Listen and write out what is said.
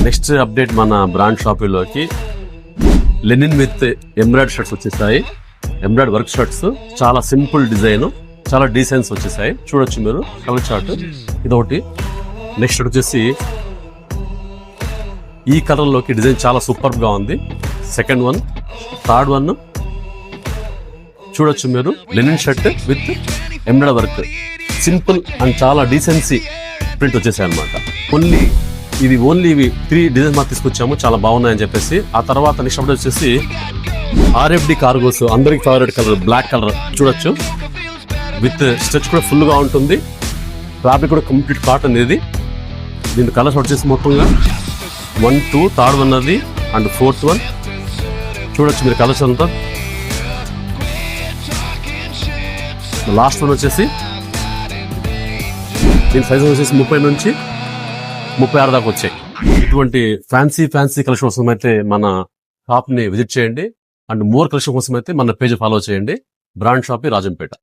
Next update మన brand షాపింగ్లోకి Lenin with ఎంబ్రాయిడ్ shirts వచ్చేసాయి. ఎంబ్రాయిడ్ work shirts, చాలా సింపుల్ డిజైన్, చాలా డీసెన్స్ వచ్చేసాయి. చూడొచ్చు మీరు కలర్ చార్ట్. ఇదొకటి. నెక్స్ట్ వచ్చేసి ఈ కలర్ లోకి డిజైన్ చాలా సూపర్ గా ఉంది. సెకండ్ వన్, థర్డ్ వన్ చూడొచ్చు మీరు. Linen shirt with ఎంబ్రాయిడ్ work, simple and చాలా డీసెన్సీ ప్రింట్ వచ్చేసాయి అనమాట. ఓన్లీ ఇవి 3 డిజైన్స్ మాకు తీసుకొచ్చాము, చాలా బాగున్నాయని చెప్పేసి. ఆ తర్వాత నెక్స్ట్ అప్డేట్ వచ్చేసి RFD కార్గోస్, అందరికి ఫేవరెట్ కలర్ బ్లాక్ కలర్ చూడొచ్చు. విత్ స్ట్రెచ్ కూడా ఫుల్ గా ఉంటుంది. ఫ్యాబ్రిక్ కూడా కంప్లీట్ కాటన్. ఇది దీని కలర్స్ వచ్చేసి మొత్తంగా 1, 2, థర్డ్ వన్ అది అండ్ ఫోర్త్ వన్ చూడొచ్చు మీరు కలర్స్ అంతా. లాస్ట్ వన్ వచ్చేసి దీని సైజ్ వచ్చేసి 30 నుంచి 36 దాకా వచ్చాయి. ఇటువంటి ఫ్యాన్సీ కలెక్షన్ కోసం అయితే మన షాప్ ని విజిట్ చేయండి. అండ్ మోర్ కలెక్షన్ కోసం అయితే మన పేజ్ ఫాలో చేయండి. Brand shop Rajampet.